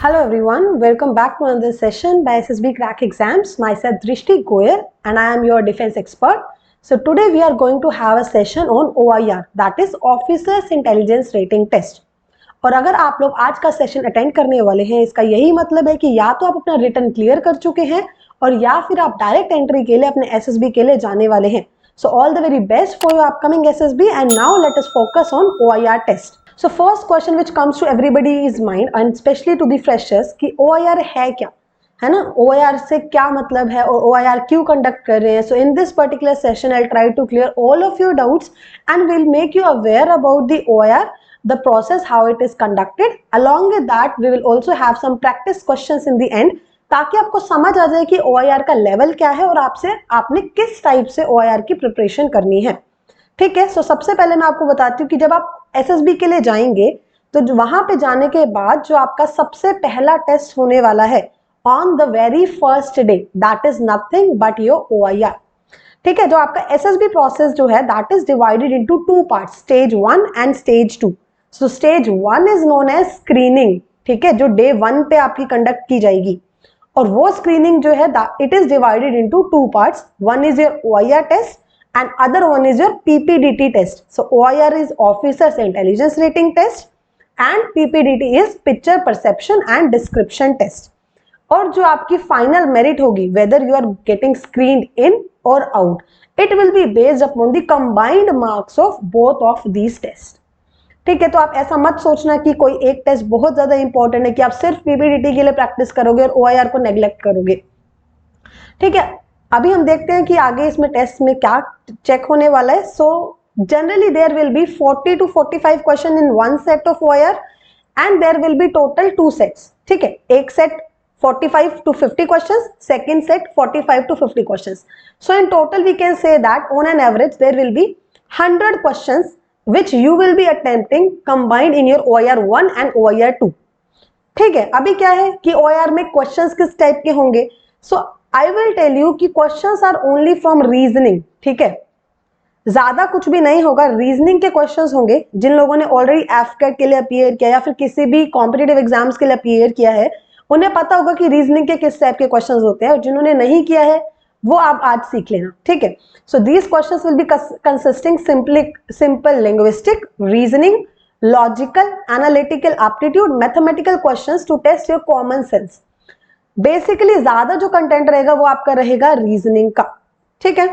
Hello everyone, welcome back to another session by SSB Crack Exams. Myself Drishti Goyal and I am your defense expert. So today we are going to have a session on OIR, that is Officers Intelligence Rating Test. और अगर आप लोग आज का session attend करने वाले हैं, इसका यही मतलब है कि या तो आप अपना रिटन क्लियर कर चुके हैं और या फिर आप डायरेक्ट एंट्री के लिए अपने SSB के लिए जाने वाले हैं. So all the very best for your upcoming SSB and now let us focus on OIR test. So first question which comes to everybody's mind and especially to the freshers कि OIR है क्या, है ना, OIR से क्या मतलब है और OIR क्यों कंडक्ट कर रहे हैं. So in this particular session I'll try to clear all of your doubts and will make you aware about the OIR, the process, how it is conducted. Along with that we will also have some practice questions in the end ताकि आपको समझ आ जाए कि OIR का level क्या है और आपने किस टाइप से OIR की प्रिपरेशन करनी है. ठीक है. सो सबसे पहले मैं आपको बताती हूँ कि जब आप SSB के लिए जाएंगे तो वहां पे जाने के बाद जो आपका सबसे पहला टेस्ट होने वाला है on the very first day, that is nothing but your OIR. ठीक है. जो आपका SSB प्रोसेस जो है that is divided into two parts, stage 1 and stage 2. So stage 1 is known as screening. ठीक है, जो डे 1 पे आपकी कंडक्ट की जाएगी और वो स्क्रीनिंग जो है it is divided into two parts. One is your OIR test and other one is your PPDT test. So OIR is Officers Intelligence Rating Test and PPDT is Picture Perception and Description Test. और जो आपकी final merit होगी whether you are getting screened in or out, it will be based upon the combined marks of both of these tests. ठीक है. तो आप ऐसा मत सोचना कि कोई एक टेस्ट बहुत ज्यादा इंपॉर्टेंट है कि आप सिर्फ PPDT के लिए प्रैक्टिस करोगे और OIR को नेग्लेक्ट करोगे. ठीक है. अभी हम देखते हैं कि आगे इसमें टेस्ट में क्या चेक होने वाला है. So generally there will be 40 to 45 question in one set of OIR and there will be total 2 sets. ठीक है. एक set 45 to 50 questions, second set 45 to 50 questions. So in total we can say that on an average there will be 100 questions which you will be attempting combined in your OIR 1 and OIR 2. ठीक है. अभी क्या है कि OIR में questions किस type के होंगे. So I will tell you कि questions are only from reasoning. ठीक है. ज्यादा कुछ भी नहीं होगा, रीजनिंग के क्वेश्चंस होंगे. जिन लोगों ने ऑलरेडी एफकेट के लिए अपीयर किया या फिर किसी भी कॉम्पिटिटिव एग्जाम्स के लिए अपीयर किया है उन्हें पता होगा कि रीजनिंग के किस टाइप के क्वेश्चंस होते हैं और जिन्होंने नहीं किया है वो आप आज सीख लेना. ठीक है. So these questions will be consisting simple linguistic, reasoning, logical, analytical aptitude, mathematical questions to test your common sense. Basically ज्यादा जो कंटेंट रहेगा वो आपका रहेगा रीजनिंग का. ठीक है.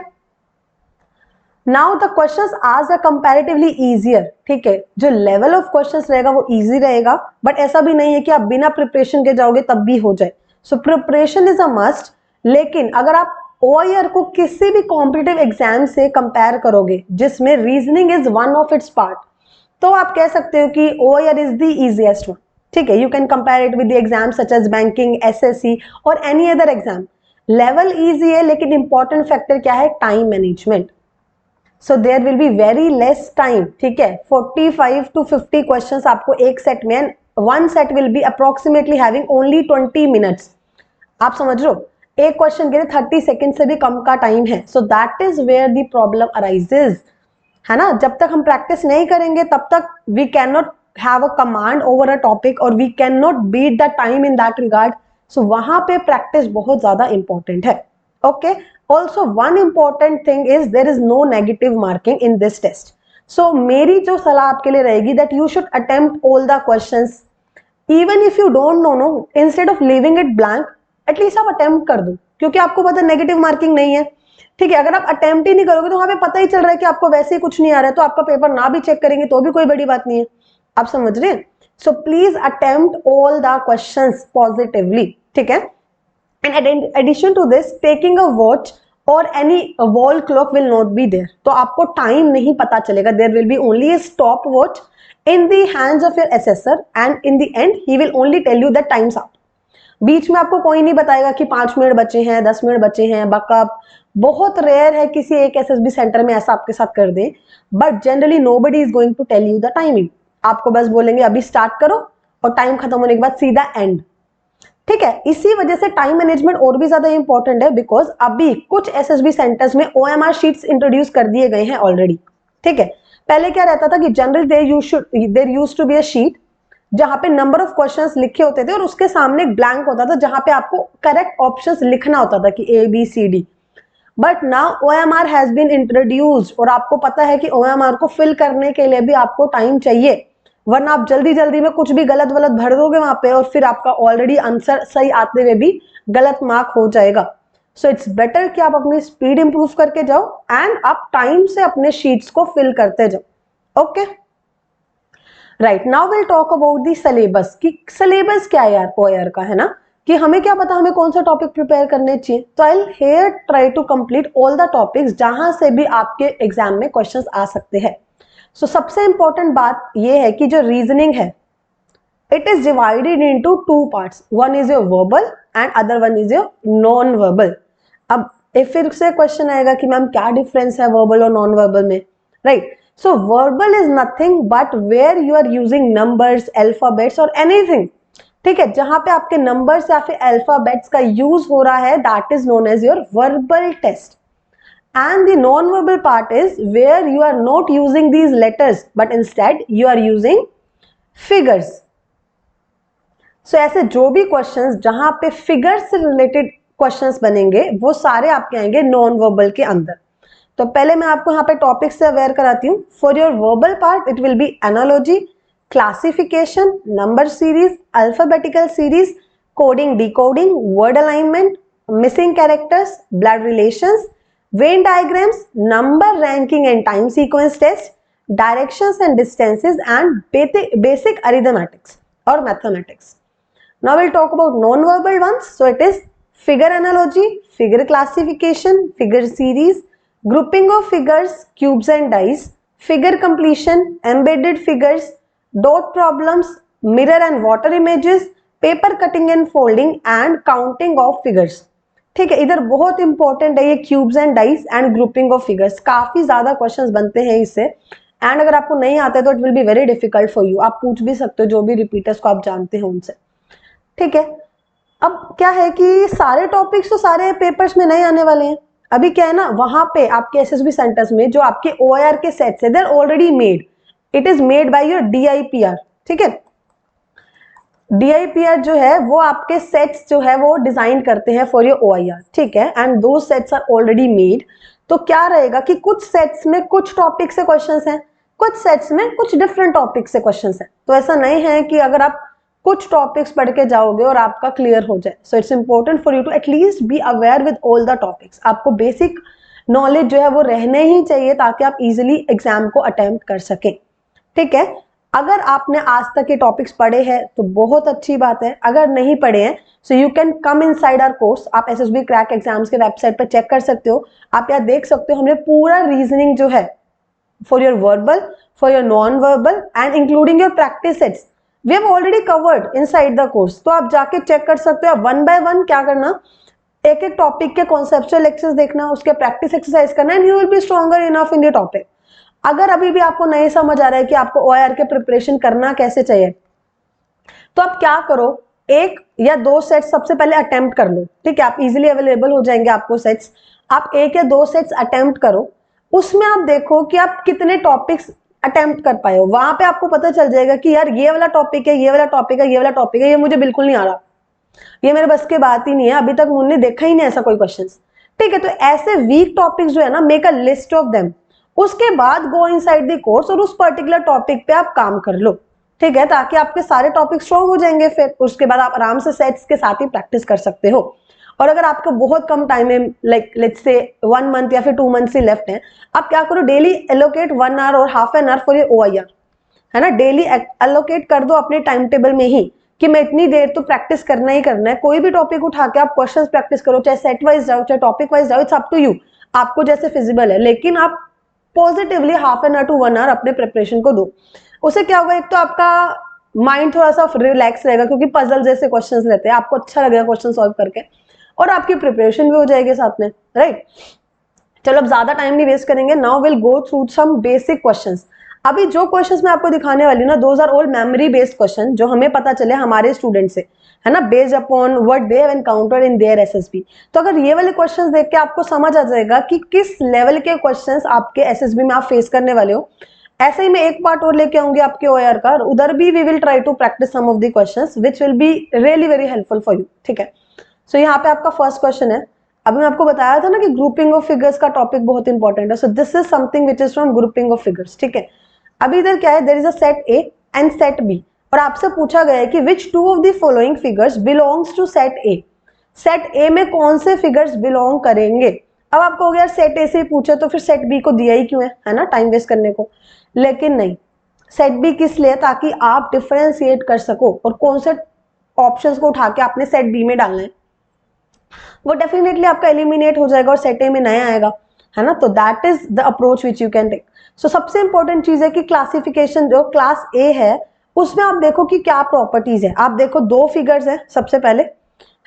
नाउ द क्वेश्चंस आज आर कंपैरेटिवली इजियर. ठीक है. जो लेवल ऑफ क्वेश्चंस रहेगा वो इजी रहेगा बट ऐसा भी नहीं है कि आप बिना प्रिपरेशन के जाओगे तब भी हो जाए. So preparation is a must. लेकिन अगर आप OIR को किसी भी कॉम्पिटिटिव एग्जाम से कंपेयर करोगे जिसमें reasoning is one of its part तो आप कह सकते हो कि OIR is the easiest one. ठीक है. You can compare it with the exam such as banking, SSC और any other exam. Level easy है लेकिन इंपॉर्टेंट फैक्टर क्या है, time management. So there will be very less time. ठीक है. 45 to 50 questions आपको एक सेट में, one set will be approximately having only 20 minutes. आप समझ रहे हो, एक क्वेश्चन के लिए 30 सेकेंड से भी कम का टाइम है. So that is where the problem arises, है ना. जब तक हम प्रैक्टिस नहीं करेंगे तब तक we can not have a command over a topic or we cannot beat the time in that regard. So वहां पे practice बहुत ज्यादा important है. Okay. Also one important thing is there is no negative marking in this test. So मेरी जो सलाह आपके लिए रहेगी that you should attempt all the questions. Even if you don't know, instead of leaving it blank, at least आप attempt कर दो क्योंकि आपको पता negative marking नहीं है. ठीक है. अगर आप attempt ही नहीं करोगे तो वहां पे पता ही चल रहा है कि आपको वैसे ही कुछ नहीं आ रहा है तो आपका पेपर ना भी चेक करेंगे तो भी कोई बड़ी बात नहीं है. आप समझ रहे हैं. So please attempt all the questions positively. ठीक है. And addition to this taking a watch or any wall clock will not be there. तो आपको टाइम नहीं पता चलेगा. There will be only a stop watch in the hands of your assessor and in the end he will only tell you that time's up. बीच में आपको कोई नहीं बताएगा कि 5 मिनट बचे हैं, 10 मिनट बचे हैं. बकअप बहुत रेयर है किसी एक SSB सेंटर में ऐसा आपके साथ कर दे but generally nobody is going to tell you the timing. आपको बस बोलेंगे अभी स्टार्ट करो और टाइम खत्म होने के बाद सीधा एंड. ठीक है. इसी वजह से टाइम मैनेजमेंट और भी ज्यादा इंपॉर्टेंट है बिकॉज अभी कुछ SSB सेंटर्स में OMR शीट्स इंट्रोड्यूस कर दिए गए हैं ऑलरेडी. ठीक है. पहले क्या रहता था कि general there used to be a sheet जहां पे नंबर ऑफ क्वेश्चंस लिखे होते थे और उसके सामने एक ब्लैंक होता था जहां पे आपको करेक्ट ऑप्शंस लिखना होता था कि A B C D. But now OMR has been introduced और आपको पता है कि OMR को फिल करने के लिए भी आपको टाइम चाहिए, वरना आप जल्दी जल्दी में कुछ भी गलत वलत भर दोगे वहां पे और फिर आपका ऑलरेडी आंसर सही आते हुए भी गलत मार्क हो जाएगा। सो इट्स बेटर कि आप अपनी स्पीड इंप्रूव करके जाओ एंड आप टाइम से अपने शीट्स को फिल करते जाओ। Okay, right, now will talk about the syllabus कि सिलेबस क्या है यार OER का, है ना, कि हमें क्या पता हमें कौन सा टॉपिक प्रिपेयर करने चाहिए। तो I here try to complete all the topics जहां से भी आपके एग्जाम में क्वेश्चंस आ सकते हैं। सो सबसे इंपॉर्टेंट बात यह है कि जो रीजनिंग है it is divided into two parts, one is your verbal and other one is your non verbal. अब फिर से क्वेश्चन आएगा कि मैम क्या डिफरेंस है वर्बल और नॉन वर्बल में, right. So verbal is nothing but where you are using numbers, alphabets और एनीथिंग, ठीक है, जहां पे आपके नंबर्स या फिर अल्फाबेट्स का यूज हो रहा है, that is known as your verbal test. And the non-verbal part is where you are not using these letters but instead you are using figures. So ऐसे जो भी questions जहां पे figures से related questions बनेंगे वो सारे आपके आएंगे non-verbal के अंदर। तो पहले मैं आपको यहाँ पे टॉपिक से अवेयर कराती हूँ। For your verbal part it will be analogy, classification, number series, alphabetical series, coding, decoding, word alignment, missing characters, blood relations, Venn diagrams, number ranking and time sequence test, directions and distances and basic arithmetics or mathematics. Now we'll talk about non-verbal ones. So it is figure analogy, figure classification, figure series, grouping of figures, cubes and dice, figure completion, embedded figures, dot problems, mirror and water images, paper cutting and folding and counting of figures. ठीक है, इधर बहुत important है ये cubes and dice and grouping of figures, काफी ज्यादा questions बनते हैं इससे एंड अगर आपको नहीं आता है तो it will be very difficult for you. आप पूछ भी सकते हो जो भी रिपीटर्स को आप जानते हैं उनसे, ठीक है। अब क्या है कि सारे टॉपिक्स तो सारे पेपर्स में नहीं आने वाले हैं। अभी क्या है ना, वहां पे आपके SSB सेंटर्स में जो आपके OER के सेट्स है, they are already made, it is made by your DIPR, ठीक है। DIPR जो है वो आपके सेट्स जो है वो डिजाइन करते हैं फॉर योर OER, ठीक है, एंड दो सेट्स आर ऑलरेडी मेड। तो क्या रहेगा कि कुछ सेट्स में कुछ टॉपिक से क्वेश्चंस हैं, कुछ सेट्स में कुछ डिफरेंट टॉपिक से क्वेश्चंस हैं। तो ऐसा नहीं है कि अगर आप कुछ टॉपिक्स पढ़ के जाओगे और आपका क्लियर हो जाए। So it's important for you to at least be aware with all the topics. आपको बेसिक नॉलेज जो है वो रहने ही चाहिए ताकि आप इजिली एग्जाम को अटेम्प्ट कर सकें, ठीक है। अगर आपने आज तक ये टॉपिक्स पढ़े हैं तो बहुत अच्छी बात है, अगर नहीं पढ़े हैं so you can come inside our course. आप SSB क्रैक एग्जाम्स के वेबसाइट पर चेक कर सकते हो। आप यहाँ देख सकते हो हमने पूरा रीजनिंग जो है for your verbal, for your non verbal and including your practice sets we have already covered inside the course. तो आप जाके चेक कर सकते हो। वन बाय वन क्या करना, एक एक टॉपिक के कॉन्सेप्चुअल लेक्चर्स देखना, उसके प्रैक्टिस एक्सरसाइज करना and you will be stronger enough in the topic. अगर अभी भी आपको नहीं समझ आ रहा है कि आपको OER के प्रिपरेशन करना कैसे चाहिए, तो आप क्या करो, एक या दो सेट्स सबसे पहले अटेम्प्ट कर लो, ठीक है। आप इजीली अवेलेबल हो जाएंगे आपको सेट्स। आप एक या दो सेट्स अटेम्प्ट करो, उसमें आप देखो कि आप कितने टॉपिक्स अटेम्प्ट कर पाए हो। वहां पे आपको पता चल जाएगा कि यार ये वाला टॉपिक है, ये वाला टॉपिक है, ये वाला टॉपिक है, ये मुझे बिल्कुल नहीं आ रहा, ये मेरे बस की बात ही नहीं है, अभी तक मुझे देखा ही नहीं ऐसा कोई क्वेश्चन, ठीक है। तो ऐसे वीक टॉपिक्स जो है ना, make a list of them, उसके बाद गो इनसाइड द कोर्स और उस पर्टिकुलर टॉपिक पे आप काम कर लो, ठीक है, ताकि आपके सारे टॉपिक स्ट्रॉन्ग हो जाएंगे। फिर उसके बाद आप आराम से सेट्स के साथ ही प्रैक्टिस कर सकते हो। और अगर आपको बहुत कम टाइम है, लाइक लेट्स से 1 मंथ या फिर 2 मंथ ही लेफ्ट है, आप क्या करो, डेली एलोकेट 1 आवर और half an hour for your OER, है ना। डेली एलोकेट कर दो अपने टाइम टेबल में ही कि मैं इतनी देर तो प्रैक्टिस करना ही करना है। कोई भी टॉपिक उठा के आप क्वेश्चंस प्रैक्टिस करो, चाहे सेट वाइज जाओ चाहे टॉपिक वाइज जाओ, इट्स अप टू यू, आपको जैसे फिजिबल है, लेकिन आप positively half an hour to 1 hour अपने प्रिपरेशन को दो। उससे क्या होगा, एक तो आपका माइंड थोड़ा सा रिलैक्स रहेगा क्योंकि पजल जैसे क्वेश्चंस रहते हैं, आपको अच्छा लगेगा क्वेश्चन सॉल्व करके, और आपकी प्रिपरेशन भी हो जाएगी साथ में, राइट। चलो अब ज्यादा टाइम नहीं वेस्ट करेंगे। Now will go through some basic questions. अभी जो क्वेश्चंस मैं आपको दिखाने वाली हूँ ना, those are all memory based question, जो हमें पता चले हमारे स्टूडेंट से, है ना, based upon what they have encountered in their SSB। तो अगर ये वाले क्वेश्चंस देख के आपको समझ आ जाएगा कि किस लेवल के क्वेश्चंस आपके SSB में आप फेस करने वाले हो ऐसे ही मैं एक पार्ट और लेके आऊंगी आपके OER का, उधर भी we will try to practice some of the questions which will be really very helpful for you, ठीक है। सो यहाँ पे आपका फर्स्ट क्वेश्चन है, अभी मैं आपको बताया था ना कि ग्रुपिंग ऑफ फिगर्स का टॉपिक बहुत इंपॉर्टेंट है, so this is something which is from grouping of figures, ठीक है। अभी इधर क्या है, there is a set A and set B, और आपसे पूछा गया है कि which two of the following figures belongs to set A, set A में कौन से फिगर्स बिलोंग करेंगे। अब आपको हो गया सेट ए से पूछे तो फिर सेट बी को दिया ही क्यों है ना, टाइम वेस्ट करने को। लेकिन नहीं, सेट बी किस लिए, ताकि आप डिफरेंशिएट कर सको और कौन से ऑप्शंस को उठा के आपने सेट बी में डालना है, वो डेफिनेटली आपका एलिमिनेट हो जाएगा और सेट ए में नया आएगा, है ना। तो that is the approach which you can take. So सबसे इंपॉर्टेंट चीज है कि क्लासिफिकेशन जो क्लास ए है उसमें आप देखो कि क्या प्रॉपर्टीज है। आप देखो दो फिगर्स है सबसे पहले,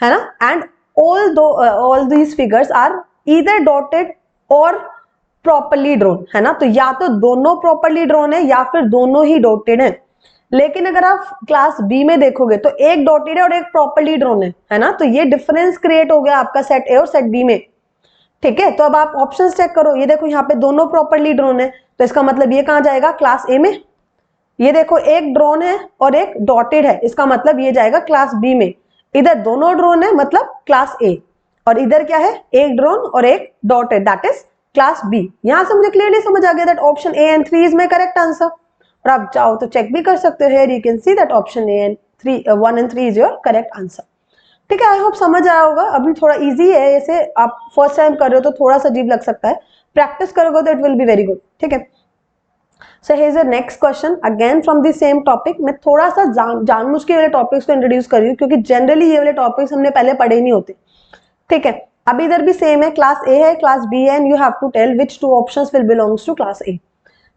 है ना, and all these figures are either dotted और प्रॉपरली ड्रॉन, है ना। तो या तो दोनों प्रॉपरली ड्रॉन है या फिर दोनों ही डॉटेड है। लेकिन अगर आप क्लास बी में देखोगे तो एक डॉटेड है और एक प्रॉपरली ड्रॉन है ना। तो ये डिफरेंस क्रिएट हो गया आपका सेट ए और सेट बी में, ठीक है। तो अब आप ऑप्शंस चेक करो, ये देखो यहाँ पे दोनों प्रॉपरली ड्रॉन है, तो इसका मतलब ये कहाँ जाएगा, क्लास ए में। ये देखो एक ड्रॉन है और एक डॉटेड है, इसका मतलब ये जाएगा क्लास बी में। इधर दोनों ड्रॉन है मतलब क्लास ए, और इधर क्या है, एक ड्रॉन और एक dotted, that is class B. यहां से मुझे क्लियरली समझ आ गया that option A and 3 is my correct answer. और आप चाहो तो चेक भी कर सकते हो, here you can see that option A and 1 and 3 is your correct answer, ठीक है। आई होप समझ आया होगा। अभी थोड़ा इजी है, ऐसे आप फर्स्ट टाइम कर रहे हो तो थोड़ा सा अजीब लग सकता है, प्रैक्टिस करोगे तो it will be very good, ठीक है। So here is the next question again from the same topic. मैं थोड़ा सा जानबूझ के वाले टॉपिक्स को इंट्रोड्यूस कर रही हूँ क्योंकि जनरली ये वाले टॉपिक्स हमने पहले पढ़े ही नहीं होते, ठीक है। अभी इधर भी सेम है, क्लास ए है, क्लास बी है, and you have to tell which two options will belongs to class A.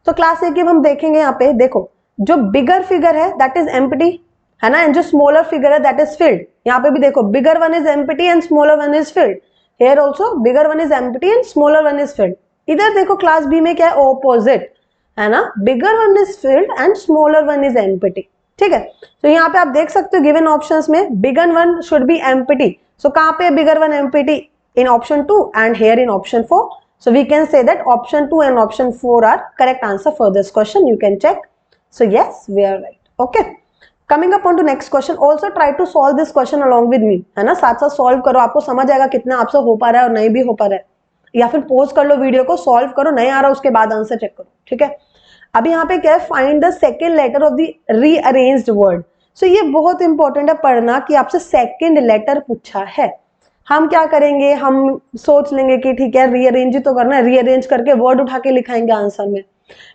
तो क्लास ए की हम देखेंगे, यहाँ पे देखो जो बिगर फिगर है दैट इज एम्प्टी, है ना, एंड जो स्मॉलर फिगर है दैट इज फिल्ड। यहाँ पे भी देखो bigger one is empty and smaller one is filled, here also bigger one is empty and smaller one is filled. इधर देखो क्लास बी में क्या है, ऑपोजिट, है ना, bigger one is filled and smaller one is empty, ठीक है। तो यहाँ पे आप देख सकते हो गिवन ऑप्शंस में bigger one should be empty, so कहाँ पे bigger one empty, in option 2 and here in option 4. So we can say that option 2 and option 4 are correct answer for this question. You can check. So yes, we are right. Okay. Coming up on to next question. Also try to solve this question along with me. है ना, साथ साथ solve करो, आपको समझ आएगा कितना आपसे हो पा रहा है और नहीं भी हो पा रहा है। या फिर pause कर लो वीडियो को, solve करो, नहीं आ रहा उसके बाद आंसर चेक करो, ठीक है। अभी यहाँ पे क्या है, find the second letter of the rearranged word. So ये बहुत इंपॉर्टेंट है पढ़ना कि आपसे सेकेंड लेटर पूछा है। हम क्या करेंगे, हम सोच लेंगे कि ठीक है रीअरेंज ही तो करना है, रीअरेंज करके वर्ड उठा के लिखाएंगे आंसर में,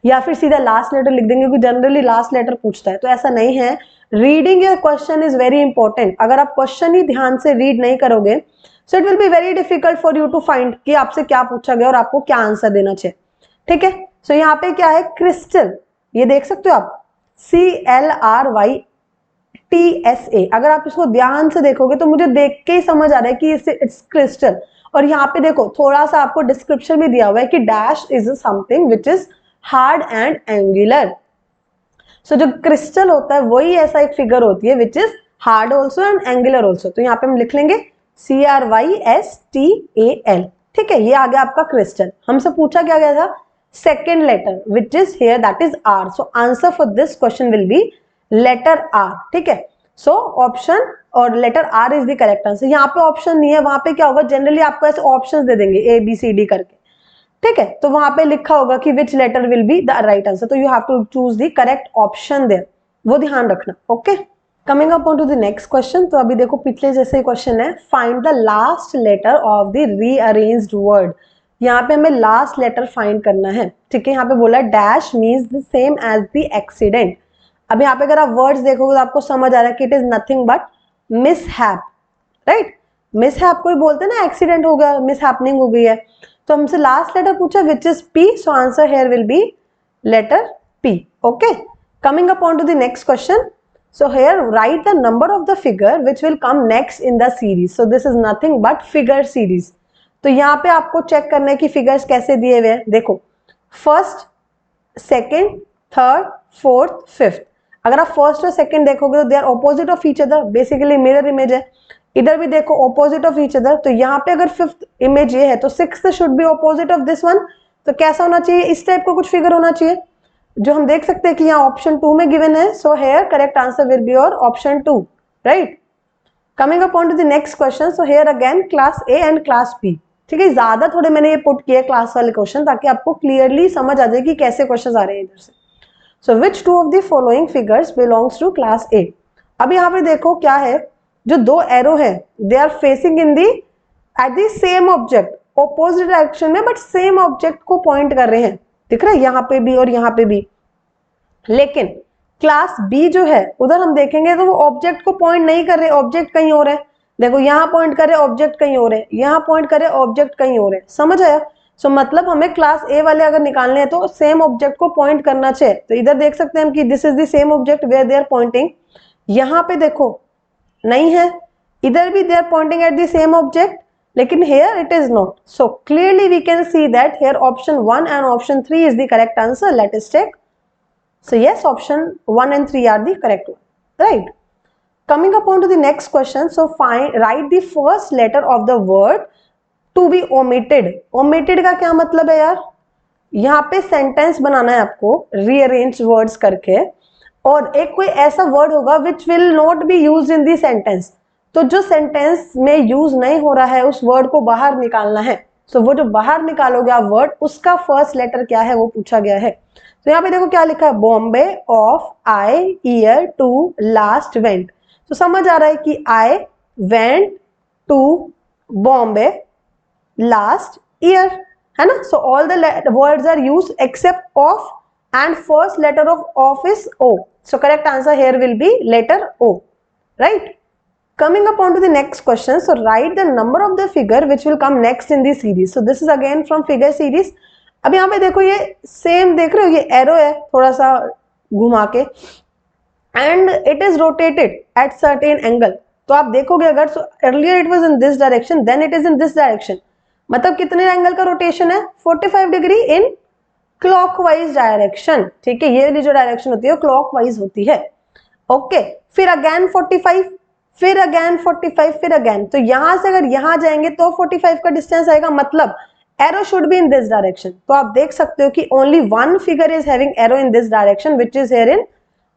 या फिर सीधा लास्ट लेटर लिख देंगे क्योंकि जनरली लास्ट लेटर पूछता है। तो ऐसा नहीं है, reading your question is very important. अगर आप क्वेश्चन ही ध्यान से रीड नहीं करोगे so it will be very difficult for you to find कि आपसे क्या पूछा गया और आपको क्या आंसर देना चाहिए, ठीक है। सो यहाँ पे क्या है, क्रिस्टल, ये देख सकते हो आप, CLRYTSA। अगर आप इसको ध्यान से देखोगे तो मुझे देख के ही समझ आ रहा है कि इट्स क्रिस्टल। और यहाँ पे देखो थोड़ा सा आपको डिस्क्रिप्शन में दिया हुआ है कि dash is something which is hard and angular. So जो क्रिस्टल होता है वही ऐसा एक फिगर होती है विच is hard also and angular also. तो यहाँ पे हम लिख लेंगे CRYSTAL, ठीक है। ये आ गया आपका क्रिस्टल। हमसे पूछा क्या गया था, second letter which is here that is R। So answer for this question will be letter R, ठीक है। सो ऑप्शन और letter R is the correct answer. यहाँ पे ऑप्शन नहीं है, वहां पे क्या होगा, जनरली आपको ऐसे ऑप्शन दे देंगे ABCD करके, ठीक है। तो वहां पे लिखा होगा कि which letter will be the right answer, तो you have to choose the correct option there, वो ध्यान रखना, okay. Coming up on to the next question. तो अभी देखो पिछले जैसे क्वेश्चन है, find the last letter of the rearranged word. यहाँ पे हमें लास्ट लेटर फाइंड करना है, ठीक है। यहाँ पे बोला dash means the same as the accident. अब यहाँ पे अगर आप वर्ड्स देखोगे तो आपको समझ आ रहा है कि it is nothing but mishap, right. Mishap को बोलते हैं ना, एक्सीडेंट हो गया, मिसहैपनिंग हो गई है। तो हमसे लास्ट लेटर पूछा which is P, so answer here will be letter P, okay. Coming up on to the next question. So here write the number of the figure which will come next in the series. So this is nothing but figure series. तो यहाँ पे आपको check करना है कि figures कैसे दिए हुए हैं। देखो first, second, third, fourth, fifth. अगर आप फर्स्ट और सेकंड देखोगे तो they are opposite of each other, basically mirror image है। इधर भी देखो ऑपोजिट ऑफ ईच अदर। तो यहाँ पे अगर फिफ्थ इमेज ये है तो sixth should be opposite of this one. तो कैसा होना चाहिए, इस टाइप का कुछ फिगर होना चाहिए। जो हम देख सकते हैं कि यहाँ ऑप्शन 2 में गिवन है, so here correct answer will be your option 2, right. Coming upon to the next question, so here again class A and class B, ठीक है। ज्यादा थोड़े मैंने ये पुट किए क्लास वाले क्वेश्चन ताकि आपको क्लियरली समझ आ जाए कि कैसे क्वेश्चन आ रहे हैं इधर से। So which two of the following figures belongs to class A. अब यहाँ पे देखो क्या है, जो दो एरो है they are facing in the at the same object, opposite direction में बट सेम ऑब्जेक्ट को पॉइंट कर रहे हैं, दिख रहा है यहाँ पे भी और यहाँ पे भी। लेकिन क्लास बी जो है उधर हम देखेंगे तो वो ऑब्जेक्ट को पॉइंट नहीं कर रहे, ऑब्जेक्ट कहीं और है। देखो यहाँ पॉइंट करे ऑब्जेक्ट कहीं और है, यहाँ पॉइंट करे ऑब्जेक्ट कहीं और है, समझ आया। सो मतलब हमें क्लास ए वाले अगर निकालने हैं तो सेम ऑब्जेक्ट को पॉइंट करना चाहिए। तो इधर देख सकते हैं हम कि this is the same object where they are pointing. यहाँ पे देखो नहीं है, इधर भी they are pointing at the same object, लेकिन here it is not. So clearly we can see that here option 1 and option 3 is the correct answer. Let us check. So yes, option 1 and 3 are the correct one, right? Coming upon to the next question, so write the first letter of the word to be omitted. Omitted का क्या मतलब है यार, यहाँ पे sentence बनाना है आपको rearrange words करके, और एक कोई ऐसा वर्ड होगा which will not B use in the sentence, तो जो सेंटेंस में यूज नहीं हो रहा है उस वर्ड को बाहर निकालना है। सो वो जो बाहर निकालोगे आप वर्ड, उसका फर्स्ट लेटर क्या है वो पूछा गया है। तो यहाँ पे देखो क्या लिखा है, Bombay of I year to last went. तो समझ आ रहा है कि I went to Bombay last year, है ना। So all the words are used except of and first letter of is O. So correct answer here will be letter O, right? Coming upon to the next question, so write the number of the figure which will come next in the series. So this is again from figure series. अब यहाँ पे देखो ये same देख रहे हो, ये arrow है थोड़ा सा घुमा के, and it is rotated at certain angle. तो आप देखोगे अगर, so earlier it was in this direction, then it is in this direction. मतलब कितने एंगल का रोटेशन है, 45 डिग्री इन क्लॉकवाइज डायरेक्शन, ठीक है। ये वाली जो डायरेक्शन होती है वो क्लॉकवाइज होती है, ओके। फिर अगेन 45, फिर अगेन 45, फिर अगेन, तो यहां से अगर यहां जाएंगे तो 45 का डिस्टेंस आएगा, मतलब arrow should be in this direction. तो आप देख सकते हो कि only one figure is having arrow in this direction which is here in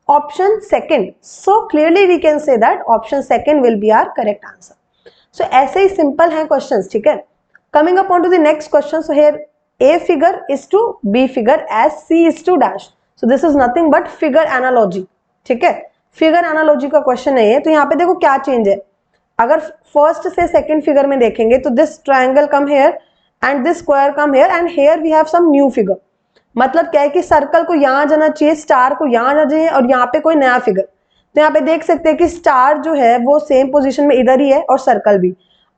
option second. So clearly we can say that option second will be our correct answer. So ऐसे ही simple है questions, ठीक है। Coming upon to the next question, so here A figure is to B figure as C is to dash. So this is nothing but figure analogy, ठीक है। Figure analogy का question है ये। तो यहाँ पे देखो क्या चेंज है, अगर फर्स्ट से सेकंड फिगर में देखेंगे तो this triangle come here and this square come here and here we have some new figure. मतलब क्या है कि सर्कल को यहाँ जाना चाहिए, स्टार को यहाँ जाना चाहिए, और यहाँ पे कोई नया फिगर। तो यहाँ पे देख सकते हैं कि स्टार जो है वो सेम पोजिशन में इधर ही है और सर्कल भी।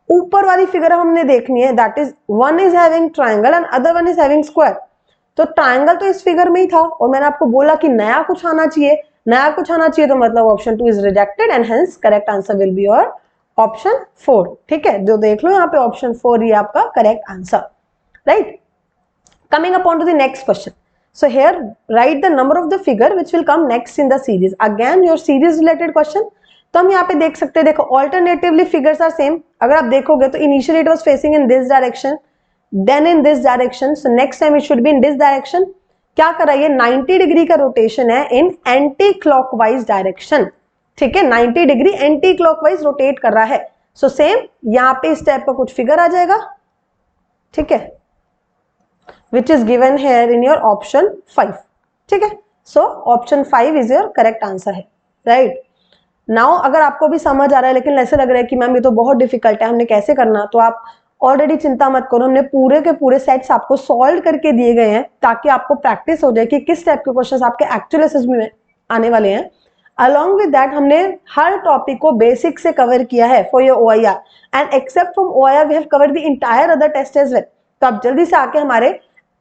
ऊपर वाली फिगर हमने देखनी है, that is one is having triangle and other one is having square. तो ट्रायंगल तो इस फिगर में ही था और मैंने आपको बोला कि नया कुछ आना चाहिए, नया कुछ आना चाहिए, तो मतलब option 2 is rejected and hence correct answer will be your option 4, ठीक है। जो देख लो यहाँ पे ऑप्शन 4 ही आपका correct answer, right. Coming upon to the next question, so here write the number of the figure which will come next in the series. Again your series related question. तो हम यहाँ पे देख सकते हैं, देखो ऑल्टरनेटिवली फिगर्स आर सेम। अगर आप देखोगे तो initially it was facing in this direction, then in this direction, so next time it should be in this direction. क्या कर रहा है, ये 90 डिग्री का रोटेशन है इन एंटी क्लॉकवाइज डायरेक्शन, ठीक है। 90 डिग्री एंटी क्लॉकवाइज रोटेट कर रहा है। सो सेम यहाँ पे इस टाइप का कुछ फिगर आ जाएगा, ठीक है, which is given here in your option 5, ठीक है। So option 5 is your correct answer है, राइट। नाउ अगर आपको भी समझ आ रहा है लेकिन ऐसे लग रहा है कि मैम ये तो बहुत डिफिकल्ट है, हमने कैसे करना, तो आप ऑलरेडी चिंता मत करो, हमने पूरे के पूरे सेट्स आपको सॉल्व करके दिए गए हैं ताकि आपको प्रैक्टिस हो जाए कि किस टाइप के क्वेश्चंस आपके एक्चुअल एसएसबी में आने वाले हैं। अलॉन्ग विद दैट हमने हर टॉपिक को बेसिक से कवर किया है for your OIR and except from OIR we have covered the entire other test as well. तो आप जल्दी से आके हमारे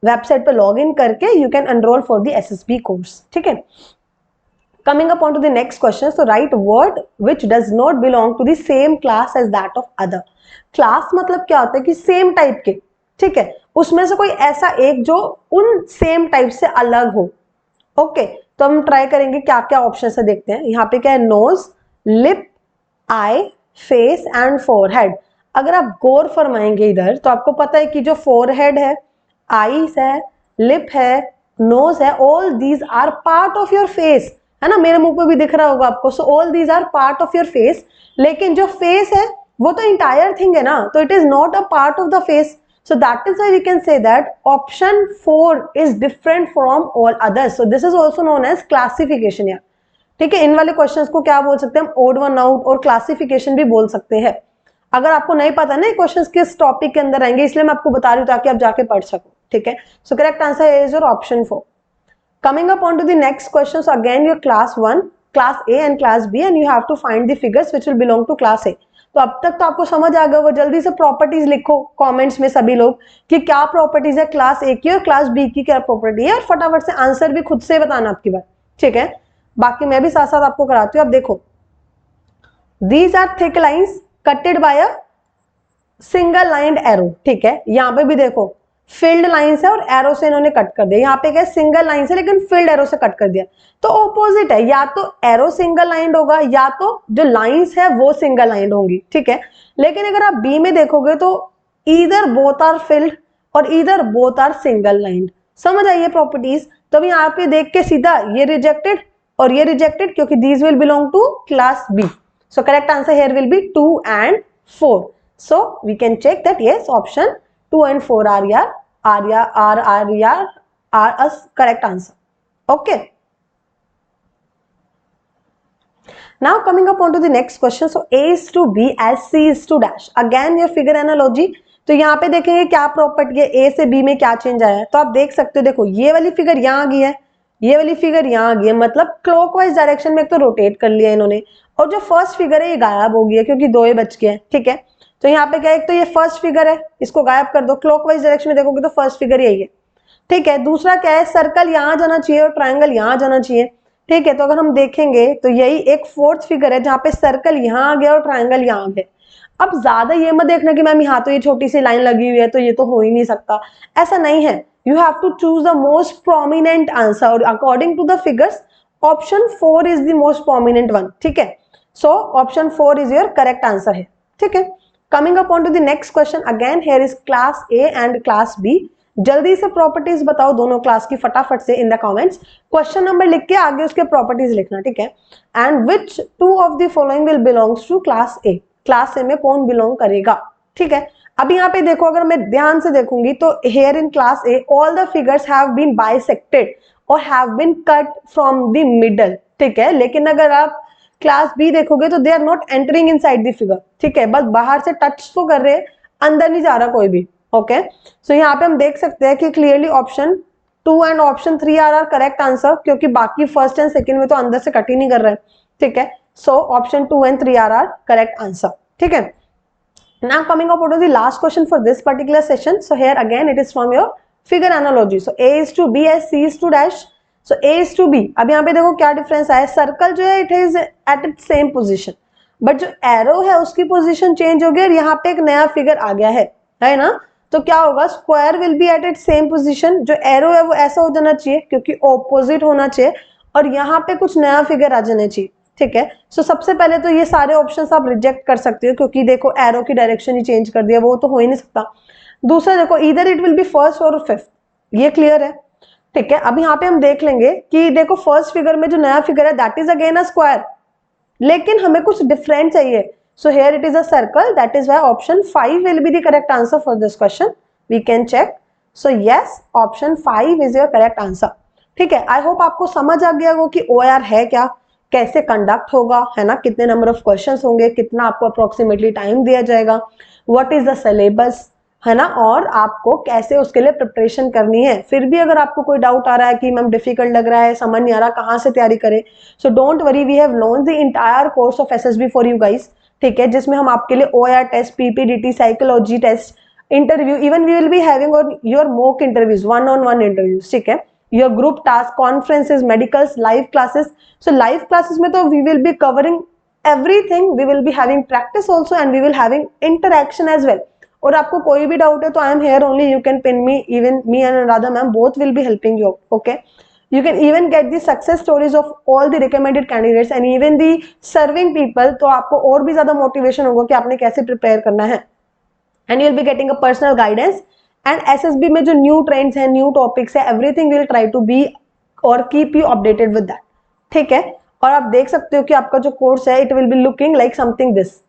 वेबसाइट पर लॉग इन करके you can enrol for the SSB course, ठीक है। Coming upon to the next question, so write word which does not belong to the same class as that of other. Class मतलब क्या होता है कि same type के, ठीक है, उसमें से कोई ऐसा एक जो उन सेम टाइप से अलग हो, ओके। तो हम ट्राई करेंगे क्या क्या ऑप्शन से, देखते हैं। यहाँ पे क्या है, nose, lip, eye, face and forehead. अगर आप गौर फरमाएंगे इधर तो आपको पता है कि जो फोरहेड है, आईज है, लिप है, नोज है, all these are part of your face, है ना, मेरे मुंह पे भी दिख रहा होगा आपको. So all these are part of your face, लेकिन जो फेस है वो तो इंटायर थिंग है ना, तो it is not a part of the face. So that is why we can say that option 4 is different from all others. So this is also known as classification यार. ठीक है, इन वाले questions को क्या बोल सकते हैं हम, ओड वन आउट और क्लासिफिकेशन भी बोल सकते हैं. अगर आपको नहीं पता ना क्वेश्चंस किस टॉपिक के अंदर आएंगे, इसलिए मैं आपको बता रही हूँ ताकि आप जाके पढ़ सको. ठीक है, सो correct answer is your option 4. Coming up on to the next question. So again your class 1, class A and class B, and you have to find the figures which will belong to class A. तो अब तक तो आपको समझ आ गया होगा. जल्दी से प्रॉपर्टीज लिखो कमेंट्स में सभी लोग कि क्या प्रॉपर्टीज है क्लास ए की और क्लास बी की क्या प्रॉपर्टी है, और फटाफट से आंसर भी खुद से बताना आपकी बात. ठीक है, बाकी मैं भी साथ साथ आपको कराती हूँ. अब देखो, these are thick lines cutted by a single lined arrow. ठीक है, यहाँ पे भी देखो फील्ड लाइंस है और एरो से इन्होंने कट कर दिया. यहाँ पे क्या सिंगल लाइन है लेकिन फील्ड एरो से कट कर दिया, तो ऑपोजिट है, या तो एरो सिंगल लाइन होगा या तो जो लाइंस है वो सिंगल लाइन होंगी. ठीक है, लेकिन अगर आप बी में देखोगे तो ईदर बोथ आर फील्ड और either both are single line. समझ आइए प्रॉपर्टीज. तो अभी यहाँ पे देख के सीधा ये रिजेक्टेड और ये रिजेक्टेड, क्योंकि these will belong to class B. So correct answer here will be 2 and 4. So we can check that yes option 2 and 4 are a correct answer. Okay. Now coming up on to the next question. So A is to B as C is to dash. Again your figure analogy. तो यहाँ पे देखेंगे क्या property है, A से B में क्या change आया है. तो आप देख सकते हो, देखो ये वाली फिगर यहाँ आ गई है, ये वाली फिगर यहाँ आ गई है, मतलब क्लॉकवाइज डायरेक्शन में एक तो रोटेट कर लिया इन्होंने, और जो फर्स्ट फिगर है ये गायब हो गई है क्योंकि 2 ही बच गए हैं. ठीक है, तो यहाँ पे क्या है, एक तो ये फर्स्ट फिगर है, इसको गायब कर दो. क्लॉकवाइज डायरेक्शन में देखोगे तो फर्स्ट फिगर यही है. ठीक है, दूसरा क्या है, सर्कल यहाँ जाना चाहिए और ट्रायंगल यहाँ जाना चाहिए. ठीक है, तो अगर हम देखेंगे तो यही एक फोर्थ फिगर है जहाँ पे सर्कल यहाँ आ गया और ट्रायंगल यहाँ आ गया. अब ज्यादा ये मत देखना कि मैम यहाँ तो ये छोटी सी लाइन लगी हुई है तो ये तो हो ही नहीं सकता, ऐसा नहीं है. You have to choose the most prominent answer, और according to the figures option 4 is the most prominent one. ठीक है, so option 4 is your correct answer है. ठीक है, coming up on to the next question. Again here is class A and class B. जल्दी से properties बताओ दोनों class की फटाफट से in the comments. Question number लिख के आगे उसके प्रॉपर्टीज लिखना. ठीक है, and which 2 of the following will belongs to class A. Class A में कौन बिलोंग करेगा. ठीक है, अब यहाँ पे देखो, अगर मैं ध्यान से देखूंगी तो here in class A all the figures have been bisected और have been cut from the middle. ठीक है, लेकिन अगर आप क्लास बी देखोगे तो they are not entering inside the figure. ठीक है, बस बाहर से टच तो कर रहे हैं, अंदर नहीं जा रहा कोई भी. ओके, सो यहाँ पे हम देख सकते हैं कि clearly option 2 and option 3 are correct answer, क्योंकि बाकी फर्स्ट एंड सेकंड में तो अंदर से कट ही नहीं कर रहे हैं. ठीक है, so option 2 and 3 are correct answer. ठीक है, now coming up to the last question for this particular session. So here again it is from your figure analogy. So A is to B as C is to dash. So A is to B. अब यहाँ पे देखो क्या difference आया, circle जो है it is at it same position, but जो arrow है उसकी पोजीशन चेंज हो गई और यहाँ पे एक नया फिगर आ गया है ना. तो क्या होगा, square will be at it same position. जो एरो है वो ऐसा हो जाना चाहिए क्योंकि ऑपोजिट होना चाहिए, और यहाँ पे कुछ नया फिगर आ जाना चाहिए. ठीक है, सो सबसे पहले तो ये सारे ऑप्शंस आप रिजेक्ट कर सकते हो क्योंकि देखो एरो की डायरेक्शन ही चेंज कर दिया, वो तो हो ही नहीं सकता. दूसरा देखो, इधर इट विल बी फर्स्ट और फिफ्थ, ये क्लियर है. ठीक है, अब यहाँ पे हम देख लेंगे कि देखो फर्स्ट फिगर में जो नया फिगर है that is again a square, लेकिन हमें कुछ डिफरेंट चाहिए. So here it is a circle, that is why option 5 will be the correct answer for this question. We can check. So yes, option 5 is your correct answer. ठीक है, I hope आपको समझ आ गया हो कि OR है क्या, कैसे कंडक्ट होगा, है ना, कितने नंबर ऑफ क्वेश्चंस होंगे, कितना आपको अप्रोक्सीमेटली टाइम दिया जाएगा, व्हाट इज द सिलेबस, है ना, और आपको कैसे उसके लिए प्रिपरेशन करनी है. फिर भी अगर आपको कोई डाउट आ रहा है कि मैम डिफिकल्ट लग रहा है, समझ नहीं आ रहा, कहाँ से तैयारी करें, so don't worry, we have launch the entire course of SSB for you guys. ठीक है, जिसमें हम आपके लिए OR test, PPDT, psychology test, interview, even we will be having your mock interviews, 1-on-1 interviews. ठीक है, your group task, conferences, medicals, live classes. So live classes में तो we will be covering everything. We will be having practice also and we will having interaction as well. और आपको कोई भी doubt है तो I am here only. You can pin me. Even me and Radha ma'am both will be helping you. Okay. You can even get the success stories of all the recommended candidates and even the serving people. तो आपको और भी ज़्यादा motivation होगा कि आपने कैसे prepare करना है. And you will be getting a personal guidance and SSB में जो न्यू ट्रेंड्स हैं, न्यू टॉपिक्स है, everything will try to be और keep you updated with that, ठीक है। और आप देख सकते हो कि आपका जो कोर्स है it will be looking like something this,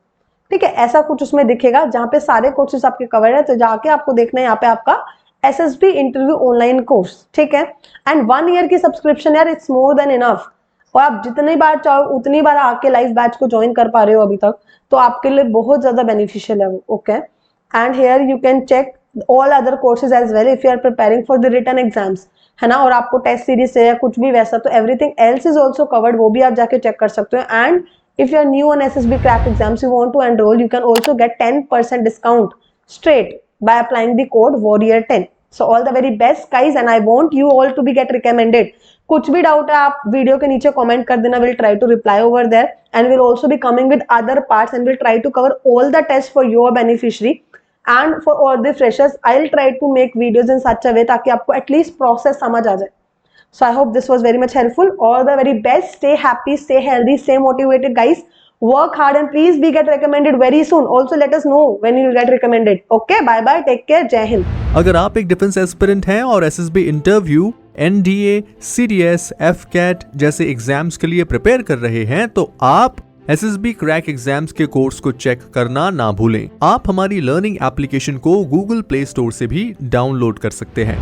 ठीक है, ऐसा कुछ उसमें दिखेगा जहाँ पे सारे कोर्सेज आपके कवर है। तो जाके आपको देखना है यहाँ पे आपका एसएसबी इंटरव्यू ऑनलाइन कोर्स, ठीक है। एंड 1 ईयर की सब्सक्रिप्शन यार, इट्स मोर देन इनफ। और आप जितनी बार चाहो उतनी बार आके लाइव बैच को ज्वाइन कर पा रहे हो अभी तक, तो आपके लिए बहुत ज्यादा बेनिफिशियल है वो, okay. And here you can check all other courses as well if you are preparing for the written exams, है ना। और आपको टेस्ट सीरीज से या कुछ भी वैसा, तो everything else is also covered, वो भी आप जाके चेक कर सकते हो। And if you are new on SSB crack exams, you want to enroll, you can also get 10% discount straight by applying the code warrior10. So all the very best guys, and I want you all to be get recommended. कुछ भी doubt है आप video के नीचे comment कर देना, we'll try to reply over there, and we'll also be coming with other parts and we'll try to cover all the tests for your beneficiary. And for all the freshers, I'll try to make videos in such a way ताकि आपको at least process समझ आ जाए। So I hope this was very much helpful. All the very best. Stay happy, stay healthy, stay motivated guys. Work hard and please be get recommended very soon. Also let us know when you get recommended. Okay, bye bye. Take care. Jai Hind. अगर आप एक defence aspirant हैं और SSB interview, NDA, CDS, AFCAT जैसे exams के लिए prepare कर रहे हैं, तो आप एसएसबी क्रैक एग्जाम्स के कोर्स को चेक करना ना भूलें। आप हमारी लर्निंग एप्लीकेशन को गूगल प्ले स्टोर से भी डाउनलोड कर सकते हैं।